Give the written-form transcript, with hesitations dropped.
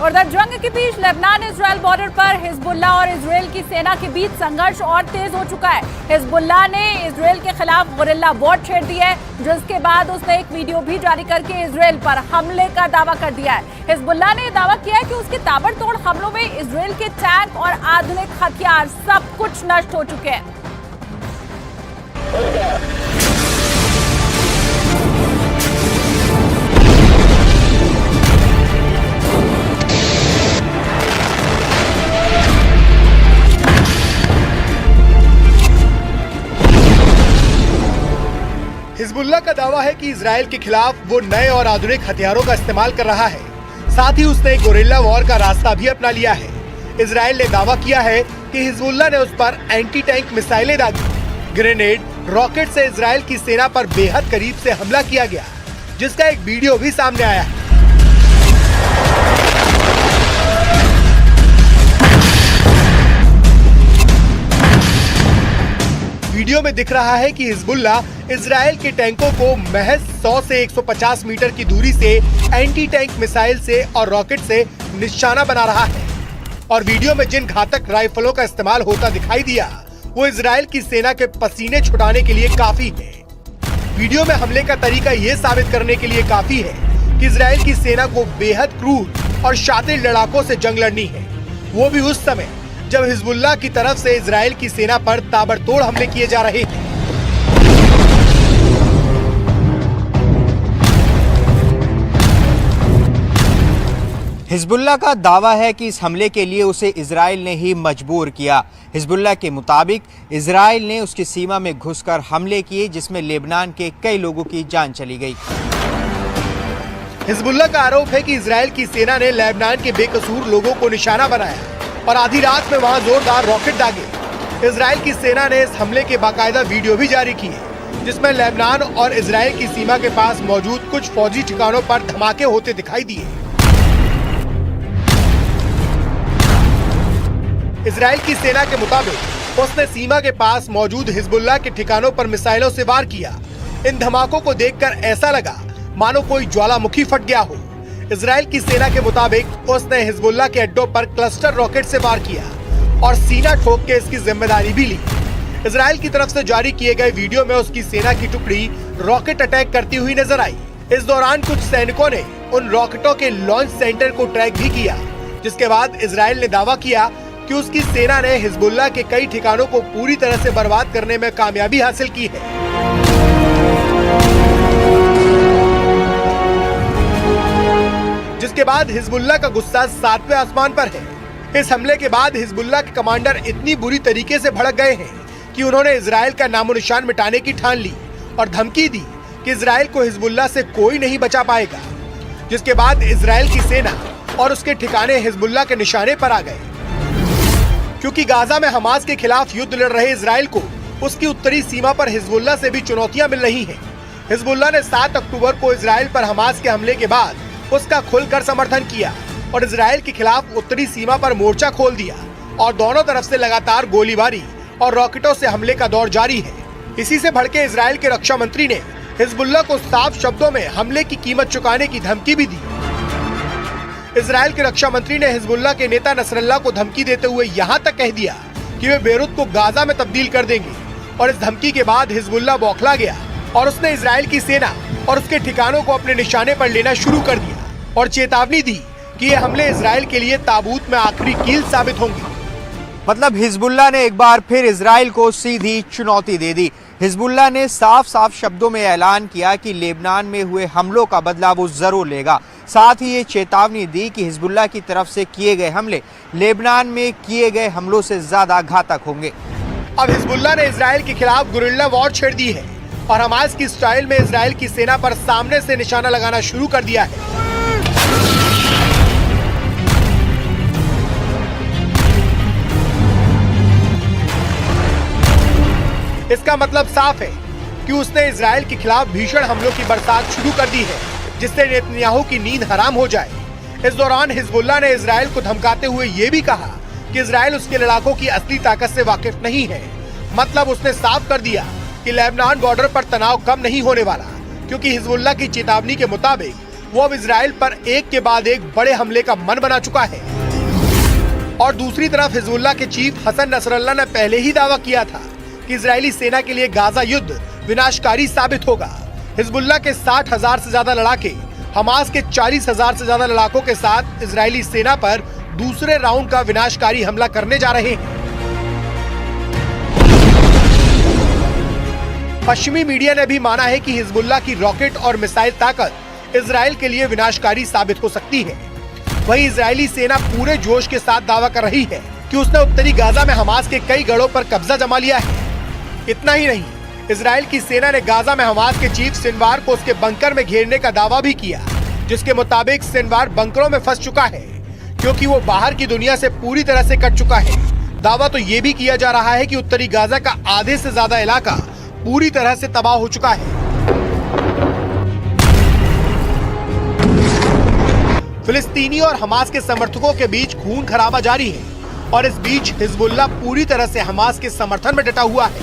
उधर जंग के बीच लेबनान इजराइल बॉर्डर पर हिजबुल्लाह और इजराइल की सेना के बीच संघर्ष और तेज हो चुका है। हिजबुल्लाह ने इजराइल के खिलाफ गुरिल्ला वॉर छेड़ दी है, जिसके बाद उसने एक वीडियो भी जारी करके इजराइल पर हमले का दावा कर दिया है। हिजबुल्लाह ने दावा किया है कि उसके ताबड़तोड़ हमलों में इजराइल के टैंक और आधुनिक हथियार सब कुछ नष्ट हो चुके हैं। हिजबुल्लाह का दावा है कि इजराइल के खिलाफ वो नए और आधुनिक हथियारों का इस्तेमाल कर रहा है। साथ ही उसने गोरिल्ला वॉर का रास्ता भी अपना लिया है। इजराइल ने दावा किया है कि हिजबुल्लाह ने उस पर एंटी टैंक मिसाइलें दागी, ग्रेनेड, रॉकेट से इजराइल की सेना पर बेहद करीब से हमला किया गया, जिसका एक वीडियो भी सामने आया है। वीडियो में दिख रहा है कि हिजबुल्लाह इजराइल के टैंकों को महज 100 से 150 मीटर की दूरी से एंटी टैंक मिसाइल से और रॉकेट से निशाना बना रहा है। और वीडियो में जिन घातक राइफलों का इस्तेमाल होता दिखाई दिया, वो इजराइल की सेना के पसीने छुटाने के लिए काफी है। वीडियो में हमले का तरीका ये साबित करने के लिए काफी है कि इजराइल की सेना को बेहद क्रूर और शातिर लड़ाकों से जंग लड़नी है, वो भी उस समय जब हिजबुल्लाह की तरफ से इजराइल की सेना पर ताबड़तोड़ हमले किए जा रहे हैं। हिजबुल्लाह का दावा है कि इस हमले के लिए उसे इजराइल ने ही मजबूर किया। हिजबुल्लाह के मुताबिक इजराइल ने उसकी सीमा में घुसकर हमले किए, जिसमें लेबनान के कई लोगों की जान चली गई। हिजबुल्लाह का आरोप है कि इजराइल की सेना ने लेबनान के बेकसूर लोगों को निशाना बनाया और आधी रात में वहां जोरदार रॉकेट दागे। इजराइल की सेना ने इस हमले के बाकायदा वीडियो भी जारी किए, जिसमें लेबनान और इजराइल की सीमा के पास मौजूद कुछ फौजी ठिकानों पर धमाके होते दिखाई दिए। इजराइल की सेना के मुताबिक उसने सीमा के पास मौजूद हिजबुल्लाह के ठिकानों पर मिसाइलों से वार किया। इन धमाकों को देखकर ऐसा लगा मानो कोई ज्वालामुखी फट गया हो। इजराइल की सेना के मुताबिक उसने हिजबुल्लाह के अड्डों पर क्लस्टर रॉकेट से वार किया और सीना ठोक के इसकी जिम्मेदारी भी ली। इजराइल की तरफ से जारी किए गए वीडियो में उसकी सेना की टुकड़ी रॉकेट अटैक करती हुई नजर आई। इस दौरान कुछ सैनिकों ने उन रॉकेटों के लॉन्च सेंटर को ट्रैक भी किया, जिसके बाद इजराइल ने दावा किया कि उसकी सेना ने हिजबुल्लाह के कई ठिकानों को पूरी तरह से बर्बाद करने में कामयाबी हासिल की है। जिसके बाद हिजबुल्लाह का गुस्सा 7वें आसमान पर है। इस हमले के बाद हिजबुल्लाह के कमांडर इतनी बुरी तरीके से भड़क गए हैं कि उन्होंने इजराइल का नामो निशान मिटाने की ठान ली और धमकी दी कि इजराइल को हिजबुल्लाह से कोई नहीं बचा पाएगा। जिसके बाद इजराइल की सेना और उसके ठिकाने हिजबुल्लाह के निशाने पर आ गए, क्योंकि गाजा में हमास के खिलाफ युद्ध लड़ रहे इजराइल को उसकी उत्तरी सीमा पर हिजबुल्लाह से भी चुनौतियां मिल रही हैं। हिजबुल्लाह ने 7 अक्टूबर को इजराइल पर हमास के हमले के बाद उसका खुलकर समर्थन किया और इजराइल के खिलाफ उत्तरी सीमा पर मोर्चा खोल दिया और दोनों तरफ से लगातार गोलीबारी और रॉकेटों से हमले का दौर जारी है। इसी से भड़के इजराइल के रक्षा मंत्री ने हिजबुल्लाह को साफ शब्दों में हमले की कीमत चुकाने की धमकी भी दी। इजराइल के रक्षा मंत्री ने हिजबुल्लाह के नेता नसरल्लाह को धमकी देते हुए यहाँ तक कह दिया कि वे बेरूत को गाजा में तब्दील कर देंगे। और इस धमकी के बाद हिजबुल्लाह बौखला गया और उसने इजराइल की सेना और उसके ठिकानों को अपने निशाने पर लेना शुरू कर दिया और चेतावनी दी कि ये हमले इजराइल के लिए ताबूत में आखिरी कील साबित होंगे। मतलब हिजबुल्लाह ने एक बार फिर इजराइल को सीधी चुनौती दे दी। हिजबुल्लाह ने साफ साफ शब्दों में ऐलान किया कि लेबनान में हुए हमलों का बदला वो जरूर लेगा। साथ ही ये चेतावनी दी कि हिजबुल्लाह की तरफ से किए गए हमले लेबनान में किए गए हमलों से ज्यादा घातक होंगे। अब हिजबुल्लाह ने इजराइल के खिलाफ गुरिल्ला वॉर छेड़ दी है और हमास की स्टाइल में इजराइल की सेना पर सामने से निशाना लगाना शुरू कर दिया है। इसका मतलब साफ है कि उसने इजराइल के खिलाफ भीषण हमलों की बरसात शुरू कर दी है, जिससे नेतन्याहू की नींद हराम हो जाए। इस दौरान हिजबुल्लाह ने इजराइल को धमकाते हुए ये भी कहा कि इजराइल उसके लड़ाकों की असली ताकत से वाकिफ नहीं है। मतलब उसने साफ कर दिया कि लेबनान बॉर्डर पर तनाव कम नहीं होने वाला, क्योंकि हिजबुल्लाह की चेतावनी के मुताबिक वो अब इजराइल पर एक के बाद एक बड़े हमले का मन बना चुका है। और दूसरी तरफ हिजबुल्लाह के चीफ हसन नसरल्लाह ने पहले ही दावा किया था कि इजरायली सेना के लिए गाजा युद्ध विनाशकारी साबित होगा। हिजबुल्लाह के 60,000 से ज्यादा लड़ाके हमास के 40,000 से ज्यादा लड़ाकों के साथ इजरायली सेना पर दूसरे राउंड का विनाशकारी हमला करने जा रहे हैं। पश्चिमी मीडिया ने भी माना है कि हिजबुल्लाह की रॉकेट और मिसाइल ताकत इजराइल के लिए विनाशकारी साबित हो सकती है। वहीं इजरायली सेना पूरे जोश के साथ दावा कर रही है कि उसने उत्तरी गाजा में हमास के कई गढ़ों पर कब्जा जमा लिया है। इतना ही नहीं, इजराइल की सेना ने गाजा में हमास के चीफ सिनवार को उसके बंकर में घेरने का दावा भी किया, जिसके मुताबिक सिनवार बंकरों में फंस चुका है क्योंकि वो बाहर की दुनिया से पूरी तरह से कट चुका है। दावा तो ये भी किया जा रहा है कि उत्तरी गाजा का आधे से ज्यादा इलाका पूरी तरह से तबाह हो चुका है। फिलिस्तीनी और हमास के समर्थकों के बीच खून खराबा जारी है और इस बीच हिजबुल्लाह पूरी तरह से हमास के समर्थन में डटा हुआ है।